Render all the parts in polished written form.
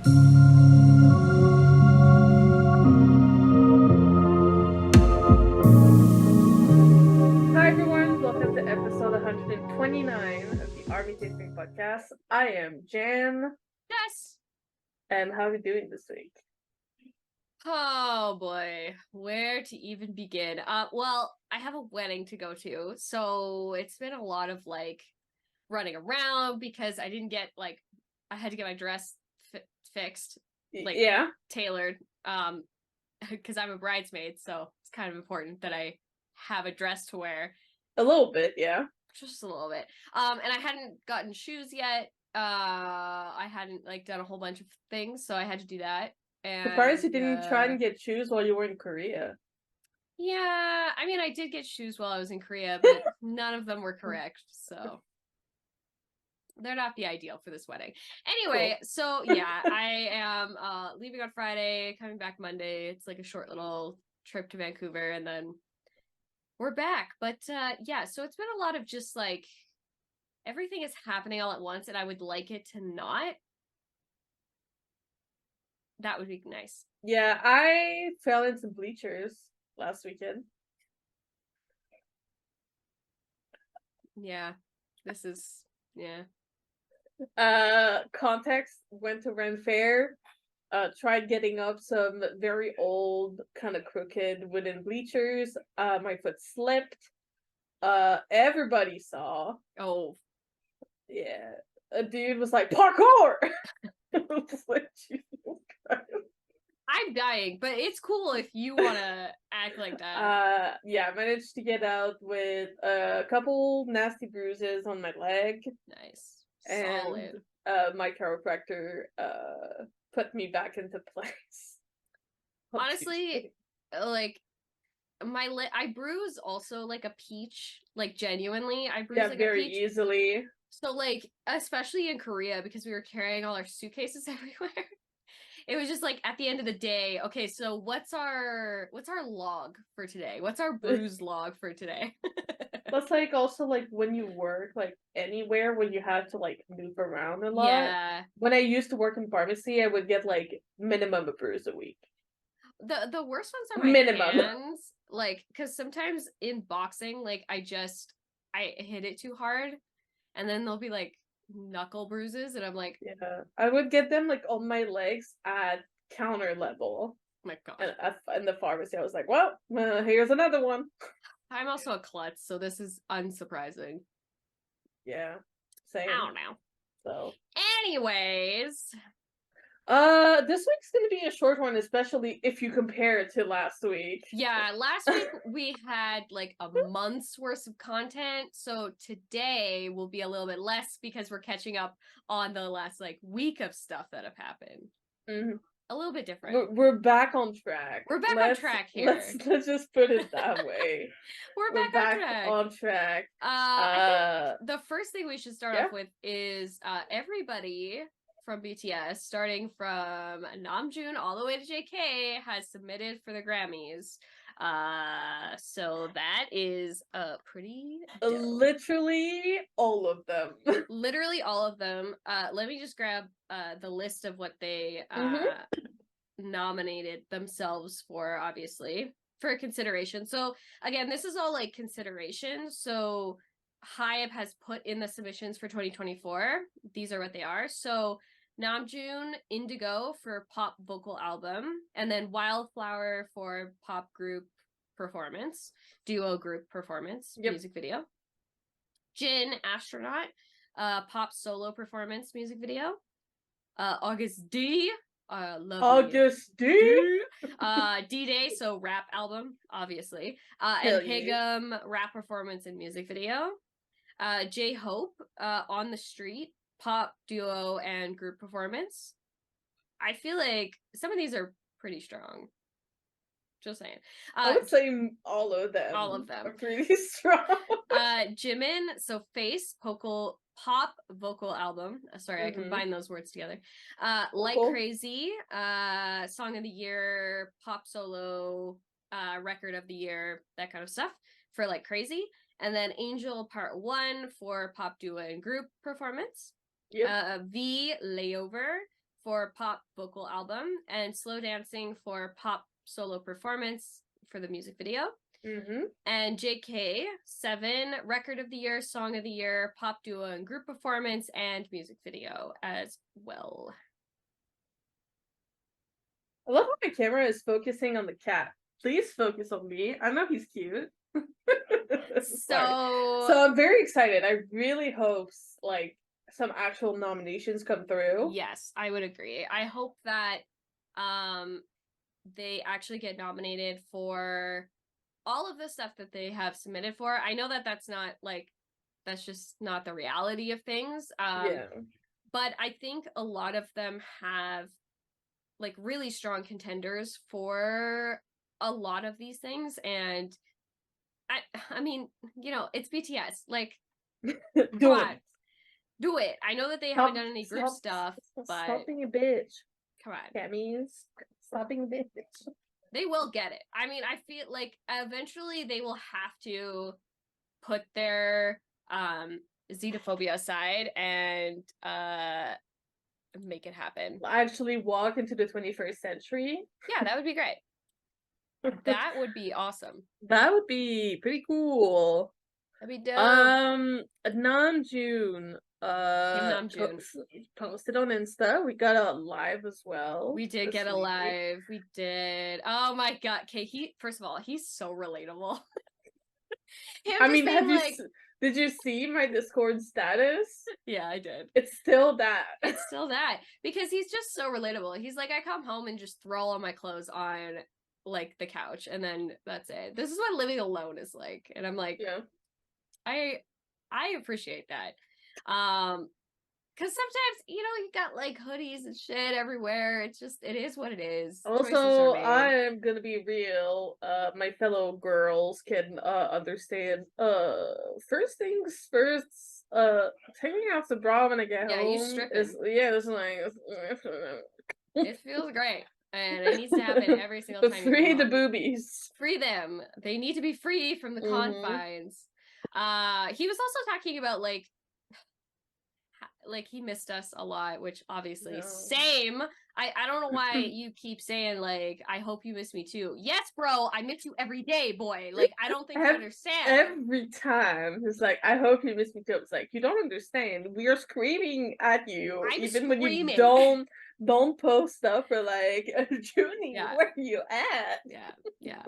Hi everyone, welcome to episode 129 of the Army ThinkTank podcast. I am Jan, Yes. and how are we doing this week? Oh boy, where to even begin? Well, I have a wedding to go to, so it's been a lot of running around because I didn't get I had to get my dress fixed, Yeah, tailored, because I'm a bridesmaid, so it's kind of important that I have a dress to wear. a little bit, yeah. Just a little bit. And I hadn't gotten shoes yet. I hadn't done a whole bunch of things, so I had to do that. And Surprised you didn't try and get shoes while you were in Korea. yeah, I mean, I did get shoes while I was in Korea, but none of them were correct, so they're not the ideal for this wedding. Anyway, Cool. so yeah, I am leaving on Friday, coming back Monday. It's like a short little trip to Vancouver, and then we're back. But yeah, so it's been a lot of just everything is happening all at once, and I would like it to not. That would be nice. Yeah, I fell into bleachers last weekend. Yeah, this is, yeah. Context, went to Ren Fair, tried getting up some very old, kind of crooked wooden bleachers. My foot slipped. Everybody saw. Oh. Yeah. A dude was like, parkour! I was like, Jesus Christ. I'm dying, but it's cool if you want to act like that. Yeah, I managed to get out with a couple nasty bruises on my leg. Nice. And Solid. my chiropractor put me back into place. Honestly, I bruise also like a peach, genuinely. I bruise like very a peach. Easily. So especially in Korea, because we were carrying all our suitcases everywhere. It was just at the end of the day, okay, so what's our log for today? What's our bruise log for today? That's also when you work anywhere, when you have to move around a lot. Yeah. When I used to work in pharmacy, I would get minimum a bruise a week. The worst ones are my hands, because sometimes in boxing, I hit it too hard, and then they'll be knuckle bruises, and I'm like, yeah, I would get them on my legs at counter level. Oh my god! And in the pharmacy, I was like, well, here's another one. I'm also a klutz, so this is unsurprising. Yeah, same. I don't know. So, anyways, this week's gonna be a short one, especially if you compare it to last week. Yeah, last week we had a month's worth of content, so today will be a little bit less because we're catching up on the last week of stuff that have happened. Mm-hmm. A little bit different. We're back on track. We're back on track here. Let's just put it that way. We're back on track. I think the first thing we should start off with is everybody from BTS, starting from Namjoon all the way to JK, has submitted for the Grammys. So that is pretty dope. Literally all of them. Literally all of them. Let me just grab the list of what they nominated themselves for, obviously, for consideration. So again, this is all consideration. So Hype has put in the submissions for 2024. These are what they are. So Namjoon, Indigo for pop vocal album, and then Wildflower for pop group performance, duo group performance, music video. Jin, Astronaut, pop solo performance music video. August D, August D. D-Day, so rap album, obviously. And Higum, rap performance and music video. J-Hope, On the Street, pop duo and group performance. I feel like some of these are pretty strong. Just saying. I would say all of them. All of them are pretty strong. Jimin, so Face, pop vocal album. Sorry, I combined those words together. Like Crazy, Song of the Year, pop solo, record of the year, that kind of stuff for Like Crazy. And then Angel Part 1 for pop duo and group performance. V, Layover for pop vocal album, and Slow Dancing for pop solo performance for the music video. And JK, 7, Record of the Year, Song of the Year, Pop Duo and Group Performance, and Music Video as well. I love how my camera is focusing on the cat. Please focus on me. I know he's cute. So I'm very excited. I really hope like some actual nominations come through. Yes, I would agree. I hope that they actually get nominated for all of the stuff that they have submitted for. I know that that's not like, that's just not the reality of things. But I think a lot of them have like really strong contenders for a lot of these things. And I mean, you know, it's BTS. Like, do it. Do it. I know that they haven't done any group stuff, but stop being a bitch. Come on. That means stop being a bitch. They will get it. I mean, I feel like eventually they will have to put their xenophobia aside and make it happen. Actually walk into the 21st century. Yeah, that would be great. That would be awesome. That would be pretty cool. That'd be dope. Namjoon. Posted on Insta. We got a live as well. We did get a live. We did. Oh my god. Okay, first of all, he's so relatable. I mean, did you see my Discord status? Yeah, I did. It's still that. It's still that. Because he's just so relatable. He's like, I come home and just throw all my clothes on like the couch and then that's it. This is what living alone is like. And I'm like, yeah. I appreciate that. Because sometimes, you know, you got like hoodies and shit everywhere. It is what it is. Also, I am gonna be real. My fellow girls can understand. First things first. Taking off the bra when I get home. You stripping. It's like it feels great. And it needs to happen every single time. Free the boobies. Free them. They need to be free from the confines. He was also talking about like he missed us a lot, which obviously same. I don't know why you keep saying like I hope you miss me too. Yes, bro, I miss you every day, boy. Like I don't think you understand. Every time it's like I hope you miss me too. It's like you don't understand. We are screaming at you when you don't post stuff or like Junie, where you at? Yeah.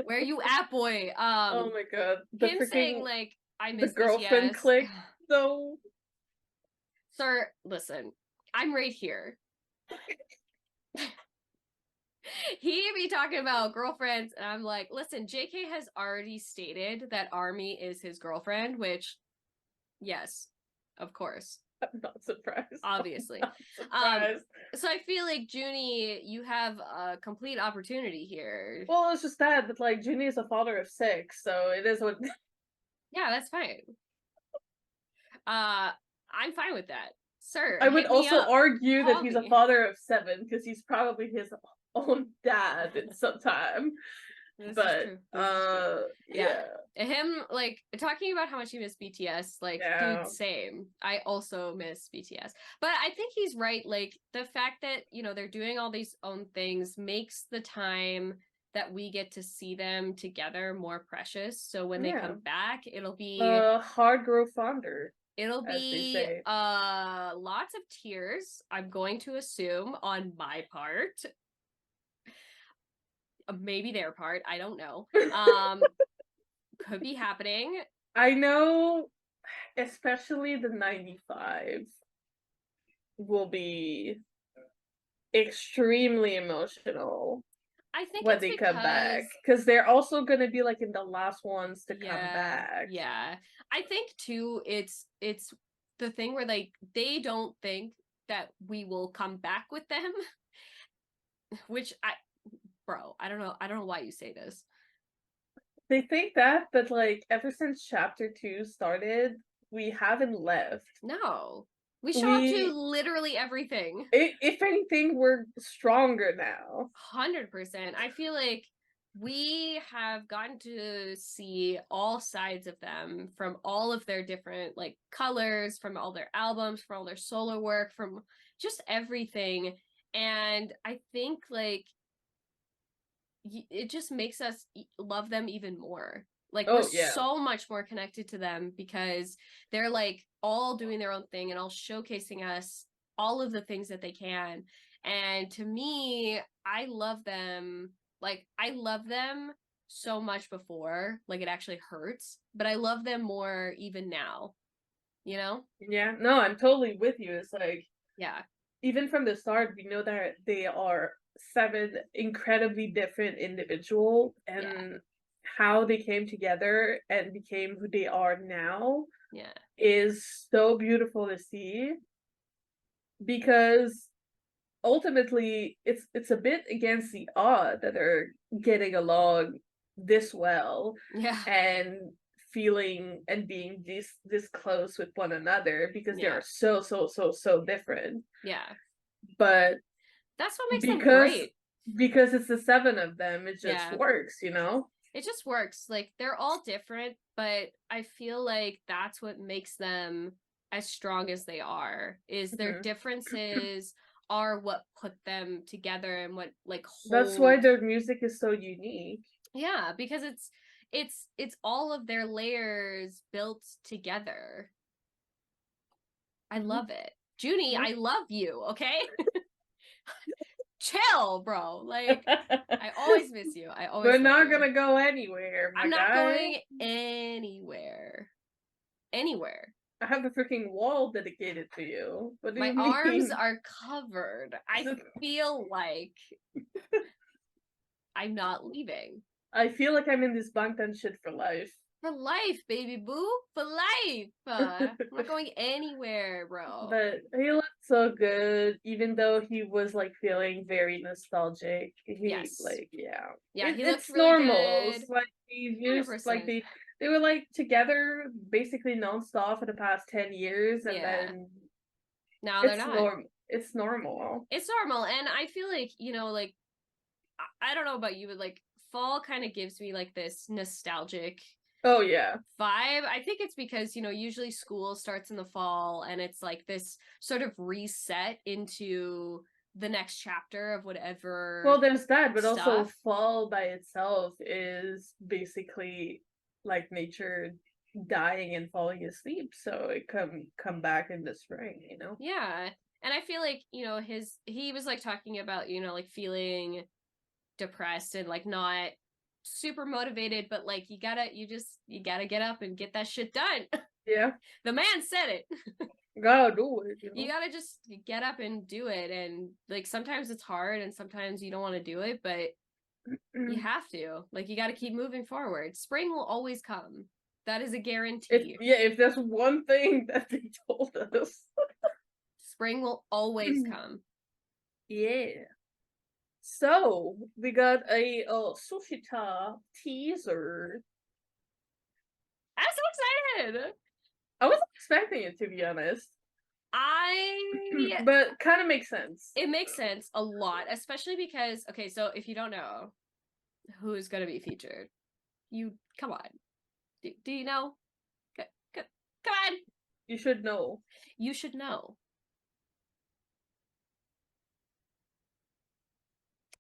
Where you at, boy? Oh my god. Him saying like I miss the girlfriend click though. Sir, listen, I'm right here. He be talking about girlfriends, and I'm like, listen, JK has already stated that ARMY is his girlfriend, which, yes, of course. I'm not surprised. Obviously. So I feel like Junie, you have a complete opportunity here. Well, it's just that like Junie is a father of 6, so it is what. Yeah, that's fine. I'm fine with that, sir. I would also argue that he's a father of 7 because he's probably his own dad at some time. But yeah, him like talking about how much he missed BTS, like dude, same. I also miss BTS, but I think he's right. Like the fact that they're doing all these own things makes the time that we get to see them together more precious. So when they come back, it'll be hard grow fonder. It'll be lots of tears, I'm going to assume, on my part. Maybe their part, I don't know. Could be happening. I know, especially the 95 will be extremely emotional. I think when they come back, because they're also going to be like in the last ones to come back. Yeah, I think too. It's the thing where like they don't think that we will come back with them, which I don't know why you say this. They think that, but like ever since chapter 2 started, we haven't left. No. We show up to literally everything. If anything, we're stronger now. 100%. I feel like we have gotten to see all sides of them from all of their different like colors, from all their albums, from all their solo work, from just everything. And I think like it just makes us love them even more. Like we're Oh yeah. so much more connected to them because they're like all doing their own thing and all showcasing us all of the things that they can. And to me, I love them. Like I love them so much before, like it actually hurts, but I love them more even now, you know? Yeah. No, I'm totally with you. It's like, Yeah. even from the start, we know that they are 7 incredibly different individuals, Yeah. and how they came together and became who they are now Yeah. is so beautiful to see, because ultimately it's a bit against the odd that they're getting along this well Yeah. and feeling and being this close with one another, because they Yeah. are so different. Yeah. But That's what makes them because great. because it's the 7 of them, it just Yeah. works, you know? It just works. Like they're all different, but I feel like that's what makes them as strong as they are. Is their Mhm. differences are what put them together and what like That's why hold. their music is so unique. Yeah, because it's all of their layers built together. I Mhm. love it. Junie, Yeah. I love you, okay? Chill, bro. Like I always miss you. I We're always love not you. gonna go anywhere, my I'm not guy. going anywhere. Anywhere. I have a freaking wall dedicated to you. What do My you arms mean? are covered. I feel like I'm not leaving. I feel like I'm in this Bangtan shit for life. For life, baby boo. For life. I'm not going anywhere, bro. But he looked so good, even though he was like feeling very nostalgic. He Yes. like, yeah, Yeah, he looked it's really normal. good. It's like he's used, like 100%. they were like together basically nonstop for the past 10 years, and Yeah. then Now they're not. It's normal. It's normal. And I feel like, like, I don't know about you, but like, fall kind of gives me like this nostalgic Oh yeah. vibe. I think it's because, usually school starts in the fall and it's like this sort of reset into the next chapter of Well, whatever there's that, but also stuff. fall by itself is basically like nature dying and falling asleep. So it come back in the spring, you know? Yeah. And I feel like, he was like talking about, like feeling depressed and like not super motivated, but like you gotta get up and get that shit done. Yeah. The man said it. Gotta do it, you You know? gotta just get up and do it. And like sometimes it's hard and sometimes you don't want to do it, but you have to. Like you gotta keep moving forward. Spring will always come. That is a guarantee. If there's one thing that they told us. Spring will always come. Yeah. So we got a Sushita teaser. I'm so excited. I wasn't expecting it, to be honest. I But kind of makes sense. It makes sense a lot, especially because okay, so if you don't know who's gonna be featured, you come on. Do you know? Come on. You should know. You should know.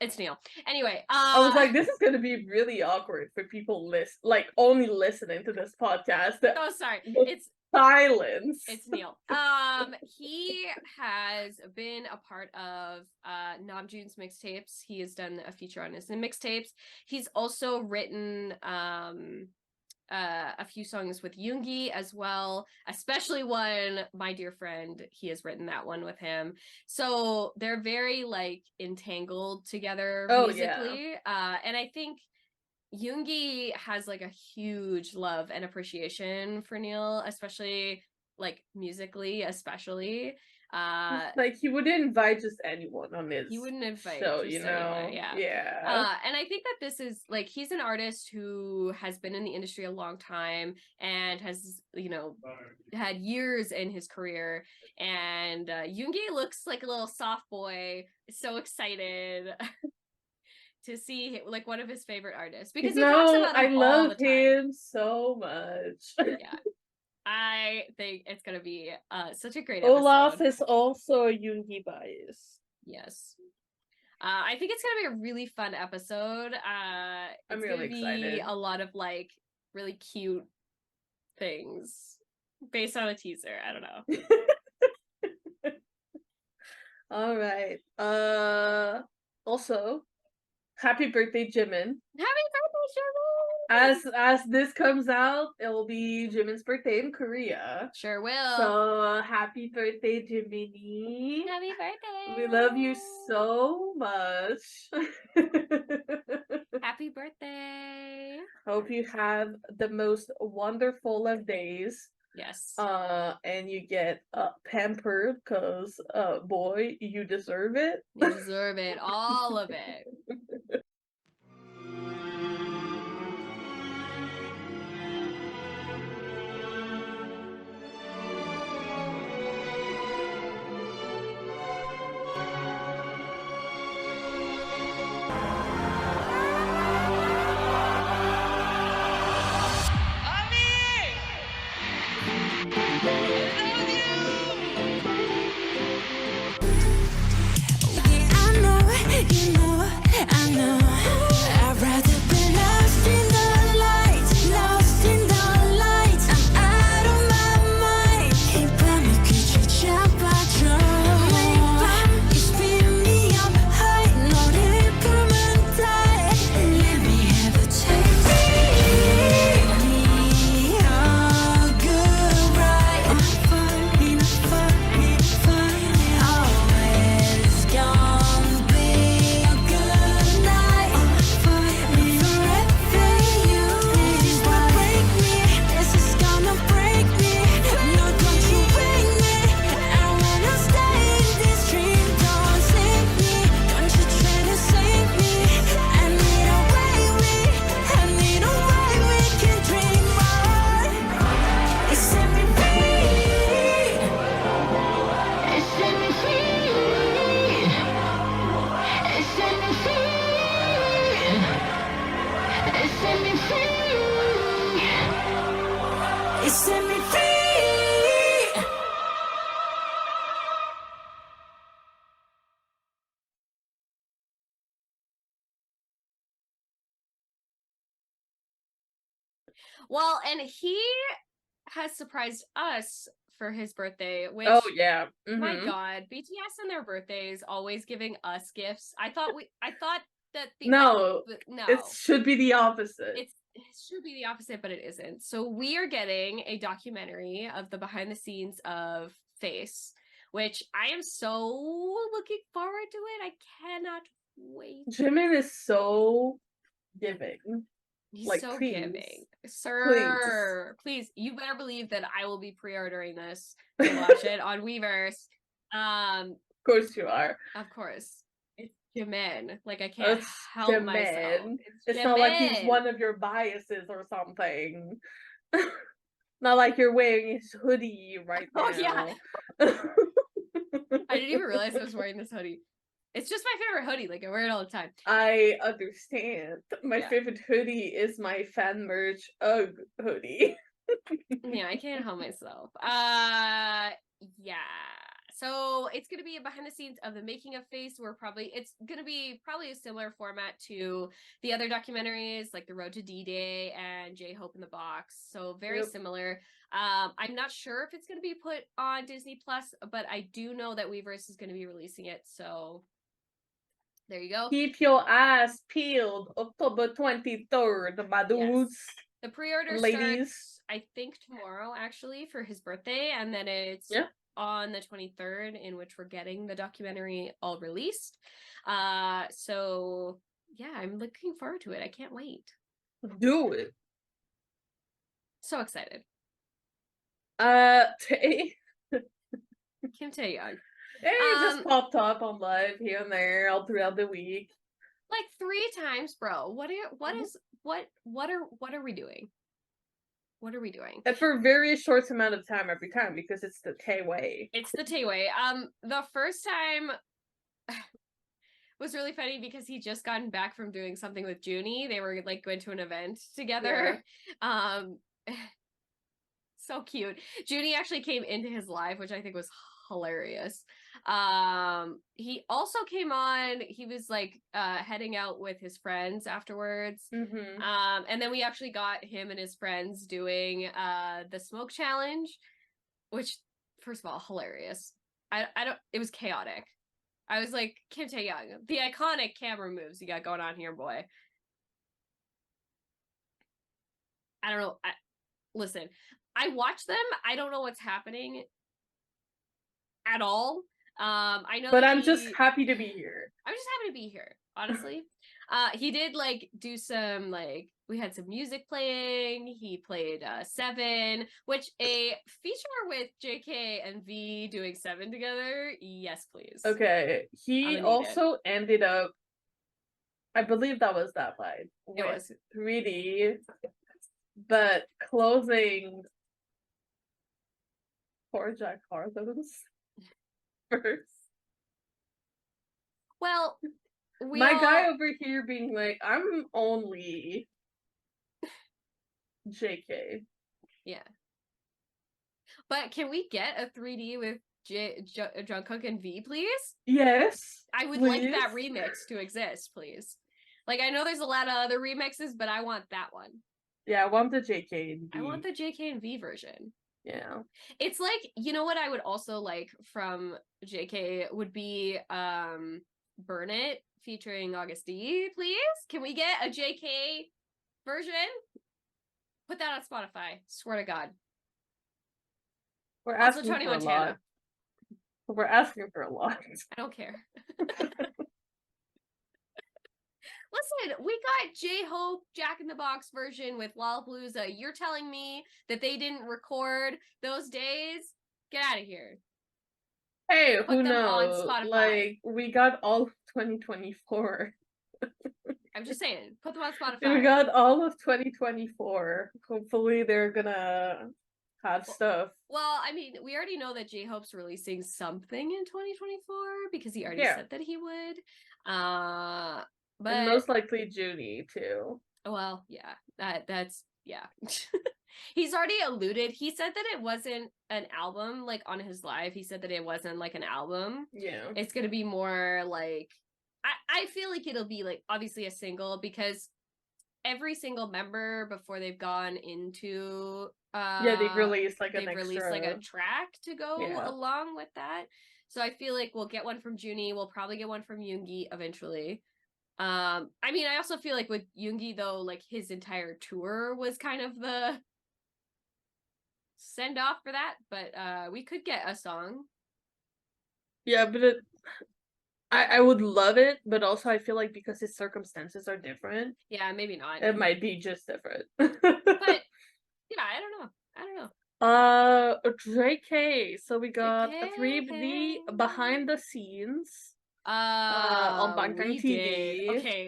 It's Neil. Anyway, I was like, this is gonna be really awkward for people like only listening to this podcast. oh sorry. The silence. It's Neil. He has been a part of Namjoon's mixtapes. He has done a feature on his mixtapes. He's also written a few songs with Yoongi as well, especially one, My Dear Friend. He has written that one with him. So they're very like entangled together Oh yeah. musically. And I think Yoongi has like a huge love and appreciation for Neil, especially like musically, especially. Like he would invite just anyone on his He wouldn't invite show, you just anyone, know? yeah. Yeah. And I think that this is like he's an artist who has been in the industry a long time and has, had years in his career. And Yoongi looks like a little soft boy, so excited to see like one of his favorite artists because he talks about I him all love the time. him so much. Yeah. I think it's gonna be such a great Olaf episode. is also a Yoongi bias. Yes. I think it's gonna be a really fun episode. I'm It's really gonna be excited. a lot of like really cute things based on a teaser. I don't know. All right. Also, happy birthday, Jimin. Happy birthday, Suga! As this comes out, it will be Jimin's birthday in Korea. Sure will. So happy birthday, Jiminy. Happy birthday. We love you so much. Happy birthday. Hope you have the most wonderful of days. Yes. And you get pampered because boy, you deserve it. You deserve it. All of it. Well, and he has surprised us for his birthday, which yeah. my God, BTS and their birthdays always giving us gifts. I thought that no, no, it should be the opposite. It should be the opposite, but it isn't. So we are getting a documentary of the behind the scenes of Face, which I am so looking forward to it. I cannot wait. Jimin is so giving. He's like, so please, giving. Sir, please, you better believe that I will be pre-ordering this to watch it on Weverse. Of course you are. Of course. It's Jimin. Like, I can't help Jimin. myself. It's not like he's one of your biases or something. Not like you're wearing his hoodie right now. Oh, yeah. I didn't even realize I was wearing this hoodie. It's just my favorite hoodie. Like, I wear it all the time. I understand. My favorite hoodie is my fan merch UGG hoodie. Yeah, I can't help myself. Yeah. So it's gonna be a behind the scenes of the making of Face. It's gonna be probably a similar format to the other documentaries, like The Road to D-Day and J-Hope in the Box. So very similar. I'm not sure if it's gonna be put on Disney Plus, but I do know that Weverse is gonna be releasing it. So there you go. Keep your eyes peeled. October 23rd, my dudes. Yes. The pre-order starts, I think, tomorrow, actually, for his birthday. And then it's on the 23rd, in which we're getting the documentary all released. So, yeah, I'm looking forward to it. I can't wait. Do it. So excited. Kim Tae-young. It just popped up on live here and there all throughout the week. Like 3 times, bro. What are we doing? What are we doing? And for a very short amount of time every time, because it's the Tae way. It's the Tae way. The first time was really funny because he just gotten back from doing something with Junie. They were like going to an event together. Yeah. So cute. Junie actually came into his live, which I think was hilarious. He also came on. He was like heading out with his friends afterwards. Mm-hmm. And then we actually got him and his friends doing the smoke challenge, which, first of all, hilarious. I don't. It was chaotic. I was like, Kim Tae-young, the iconic camera moves you got going on here, boy. I don't know. Listen, I watch them. I don't know what's happening at all. I know But that I'm just happy to be here. I'm just happy to be here, honestly. He did like do some like we had some music playing. He played Seven, which a feature with JK and V doing Seven together. Yes, please. Okay. He also ended up, I believe that was that line. It was 3D, but closing for Jack Harlow's first. Well, my guy over here being like, I'm only JK. Yeah. But can we get a 3D with Jungkook and V, please? Yes. I would like that remix to exist, please. Like, I know there's a lot of other remixes, but I want that one. Yeah, I want the JK and V. I want the JK and V version. Yeah. It's like, you know what I would also like from JK would be Burn It featuring August D, please? Can we get a JK version? Put that on Spotify. Swear to God. We're asking also Tony for Montana. A lot. We're asking for a lot. I don't care. Listen, we got J-Hope Jack in the Box version with Lollapalooza. You're telling me that they didn't record those days? Get out of here. Hey, who knows? Like, we got all of 2024. I'm just saying, put them on Spotify. We got all of 2024. Hopefully they're gonna have stuff. Well, I mean, we already know that J-Hope's releasing something in 2024 because he already said that he would. But and most likely Junie too. Well, yeah, that's yeah. He's already alluded. He said that it wasn't an album, like on his live. He said that it wasn't like an album. Yeah. It's gonna be more like I feel like it'll be like obviously a single because every single member before they've gone into they've released like a track to go along with that. So I feel like we'll get one from Junie. We'll probably get one from Yoongi eventually. I mean, I also feel like with Yoongi though, like his entire tour was kind of the send off for that, but we could get a song. Yeah, but I would love it, but also I feel like because his circumstances are different. Yeah, maybe not. It might be just different. But yeah, I don't know. JK. So we got a 3D behind the scenes. On Bangtan TV. Okay.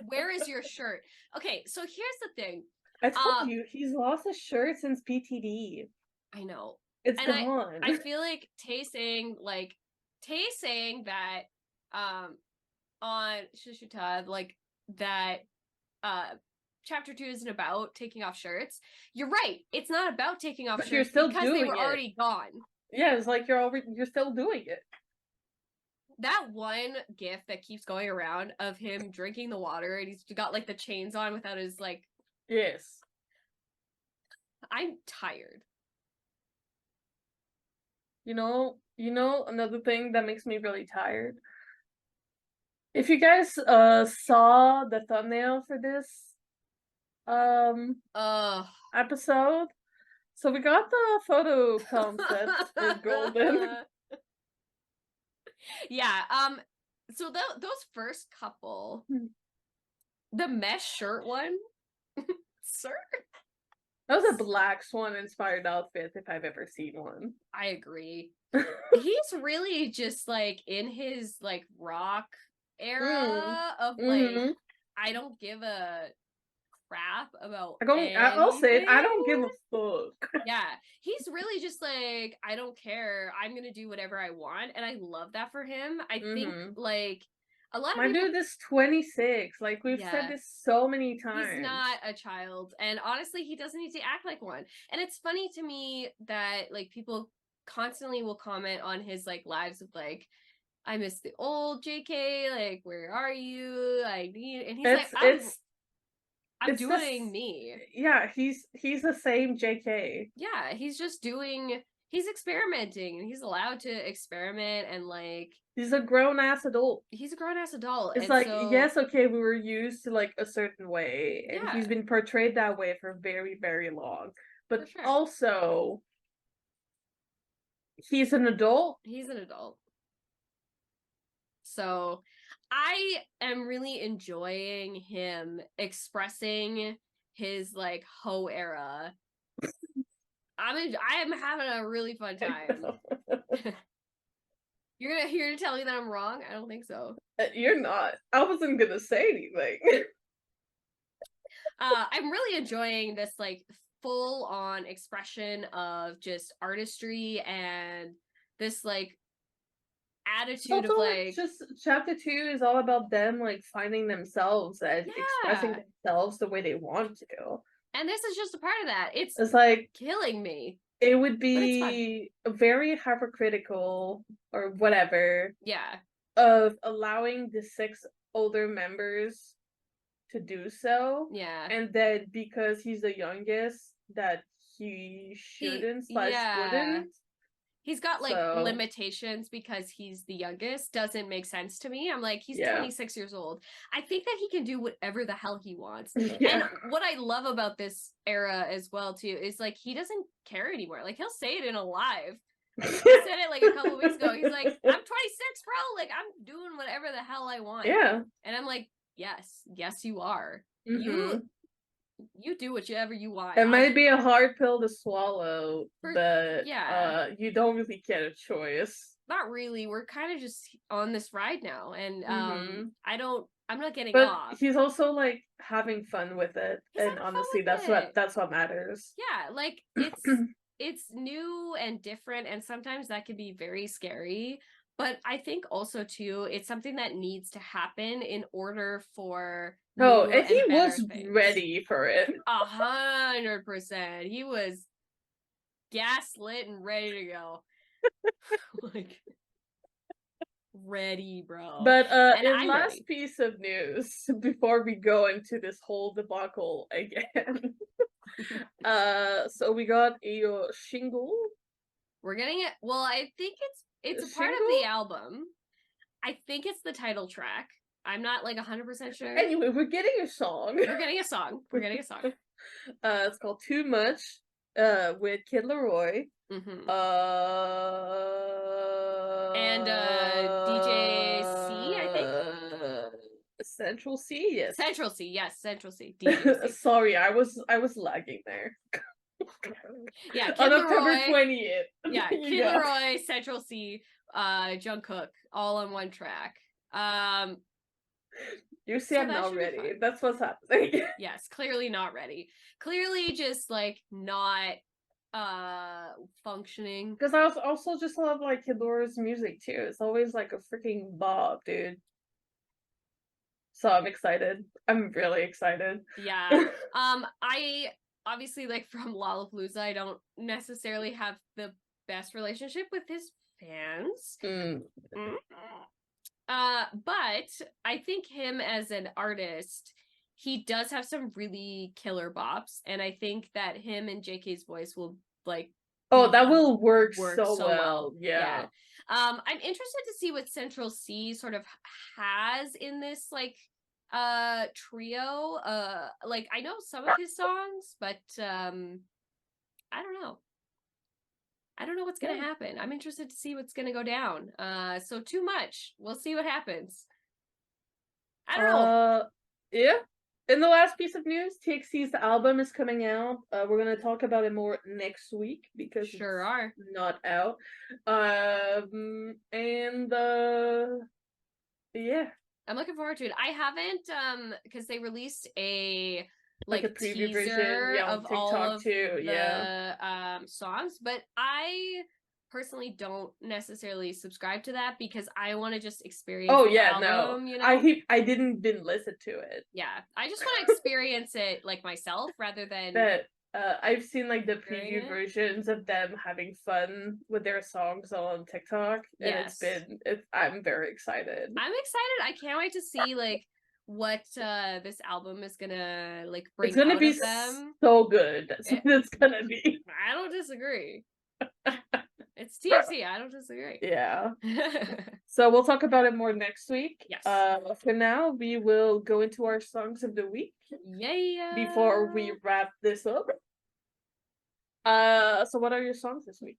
Where is your shirt? Okay, so here's the thing. I told you he's lost his shirt since PTD. I know. It's gone. I feel like Tay saying that on Shishuta, like that chapter 2 isn't about taking off shirts. You're right. It's not about taking off shirts you're still because they were already gone. Yeah, it's like you're still doing it. That one gif that keeps going around of him drinking the water and he's got like the chains on without his like. Yes. I'm tired. You know, another thing that makes me really tired. If you guys saw the thumbnail for this episode, so we got the photo concept for Golden. Yeah, so those first couple, the mesh shirt one, sir? That was a Black Swan inspired outfit if I've ever seen one. I agree. He's really just like in his like rock era of like I don't give a crap about I'll say it, I don't give a fuck. Yeah, he's really just like I don't care, I'm gonna do whatever I want, and I love that for him. I think like a lot of people... dude is 26. Like we've said this so many times. He's not a child, and honestly he doesn't need to act like one. And it's funny to me that like people constantly will comment on his like lives of like, I miss the old JK, like where are you? I need, and he's like, I'm it's doing me. Yeah, he's the same JK. Yeah, he's just doing, he's experimenting, and he's allowed to experiment, and like he's a grown ass adult. He's a grown ass adult. It's and like, so, yes, okay, we were used to like a certain way, and yeah, he's been portrayed that way for very, very long. But for sure. also, he's an adult. He's an adult. So I am really enjoying him expressing his like hoe era. I am having a really fun time. You're here to tell me that I'm wrong? I don't think so. You're not. I wasn't gonna say anything. I'm really enjoying this like full on expression of just artistry and this like attitude of like, just chapter 2 is all about them like finding themselves and expressing themselves the way they want to. And this is just a part of that. It's like killing me. It would be very hypocritical or whatever. Yeah. Of allowing the 6 older members to do so. Yeah. And then because he's the youngest, that he shouldn't / wouldn't. He's got like limitations because he's the youngest. Doesn't make sense to me. I'm like, he's 26 years old. I think that he can do whatever the hell he wants. And what I love about this era as well too is like he doesn't care anymore. Like he'll say it in a live. He said it like a couple weeks ago. He's like, I'm 26, bro. Like I'm doing whatever the hell I want. Yeah. And I'm like, yes, you are. You do whatever you want. It might be a hard pill to swallow, but you don't really get a choice. Not really. We're kind of just on this ride now, and I'm not getting off. He's also like having fun with it, and honestly, that's what matters. Yeah, like it's new and different, and sometimes that can be very scary. But I think also too, it's something that needs to happen in order for and he was ready for it. 100%. He was gaslit and ready to go. Like ready, bro. But in last piece of news before we go into this whole debacle again. So we got a shingle. We're getting it. Well, I think it's a part of the album. I think it's the title track. I'm not like 100% sure. Anyway, we're getting a song. It's called Too Much, with Kid Laroi. And DJ C, I think. Central C, yes. Central C, yes, Central C. DJ C. Sorry, I was lagging there. Yeah, Kid on Laroi, October 20th. Yeah, Kid Laroi, Central C, Jungkook, all on one track. You see, I'm not ready. That's what's happening. Yes, clearly not ready. Clearly just like not functioning. Because I also just love like Kid Laroi's music too. It's always like a freaking bob, dude. So I'm excited. I'm really excited. Yeah. I obviously like from Lollapalooza, I don't necessarily have the best relationship with his fans. But I think him as an artist, he does have some really killer bops, and I think that him and JK's voice will like that will work so well. Yeah. I'm interested to see what Central C sort of has in this like trio. Like I know some of his songs, but I don't know. I don't know what's gonna happen. I'm interested to see what's gonna go down. So Too Much. We'll see what happens. I don't know. Yeah. In the last piece of news, TXT's album is coming out. We're gonna talk about it more next week because it's not out. Yeah. I'm looking forward to it. I haven't because they released a like a preview teaser version of TikTok all of too. the songs, but I personally don't necessarily subscribe to that because I want to just experience the album, you know? I didn't listen to it. Yeah, I just want to experience it like myself rather than I've seen like the Hearing preview it? versions of them having fun with their songs on TikTok, and Yes. I'm very excited. I'm excited. I can't wait to see like what this album is gonna like bring It's gonna out be of them. so good. That's what it's gonna be. I don't disagree. It's TFC. I don't disagree. Yeah. So we'll talk about it more next week. Yes. For now, we will go into our songs of the week Yeah. before we wrap this up. So what are your songs this week?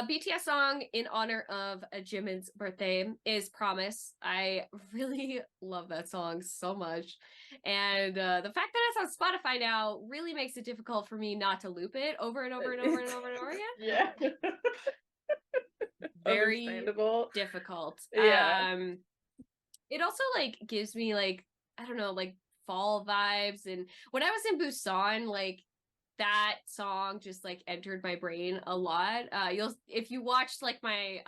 BTS song in honor of Jimin's birthday is Promise. I really love that song so much. And the fact that it's on Spotify now really makes it difficult for me not to loop it over and over and over and over and over again. Yeah. Very Understandable. difficult. Yeah. It also like gives me like, I don't know, like fall vibes. And when I was in Busan, like that song just like entered my brain a lot. If you watched like my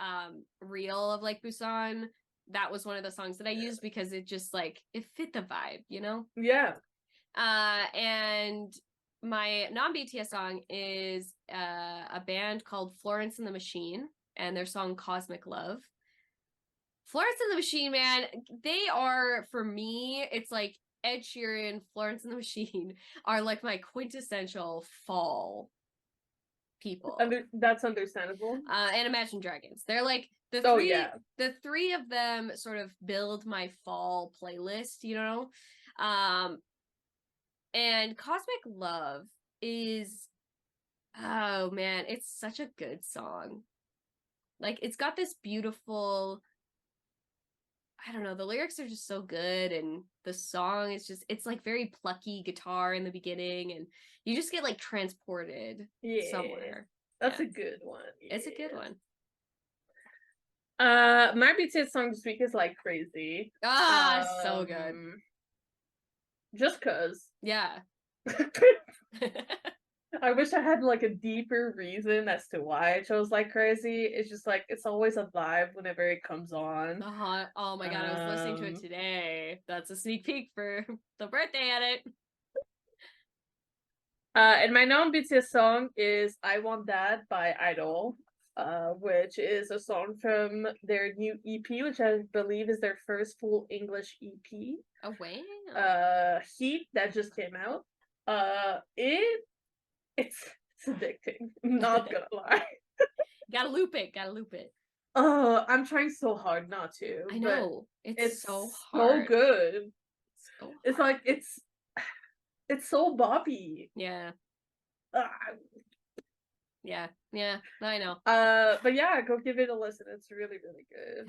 reel of like Busan, that was one of the songs that I used because it just like it fit the vibe, you know? Yeah. And my non-BTS song is a band called Florence and the Machine and their song Cosmic Love. Florence and the Machine, man, they are, for me, it's like Ed Sheeran, Florence and the Machine are like my quintessential fall people. That's understandable. And Imagine Dragons. They're like the three of them sort of build my fall playlist, you know? And Cosmic Love is, oh man, it's such a good song. Like it's got this beautiful, I don't know, the lyrics are just so good and the song is just, it's like very plucky guitar in the beginning and you just get like transported somewhere. That's a good one. Yeah. It's a good one. My BTS song this week is like Crazy. So good. Just cause. Yeah. I wish I had like a deeper reason as to why I chose Like Crazy. It's just like it's always a vibe whenever it comes on. Oh my god, I was listening to it today. That's a sneak peek for the birthday edit. And my non-BTS song is I Want That by Idol, which is a song from their new EP, which I believe is their first full English EP. Oh wow. Heat, that just came out. It's addicting. I'm not gonna lie. Gotta loop it. I'm trying so hard not to. I know. It's so So hard. good. So hard. It's like it's so boppy. Yeah. Yeah, I know. But yeah, go give it a listen. It's really, really good.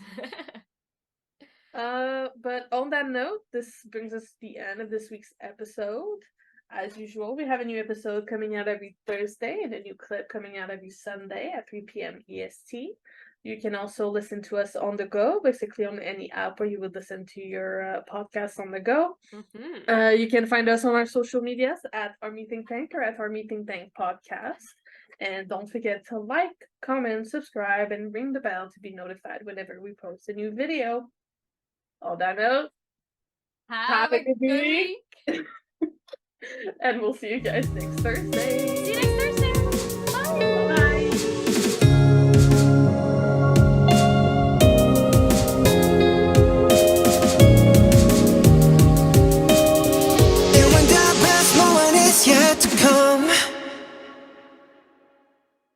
But on that note, this brings us to the end of this week's episode. As usual, we have a new episode coming out every Thursday and a new clip coming out every Sunday at 3 p.m. EST. You can also listen to us on the go, basically on any app where you would listen to your podcast on the go. Mm-hmm. You can find us on our social medias at Army Think Tank or at Army Think Tank Podcast. And don't forget to like, comment, subscribe, and ring the bell to be notified whenever we post a new video. On that note, have a good week. And we'll see you guys next Thursday. See you next Thursday. Bye. Bye.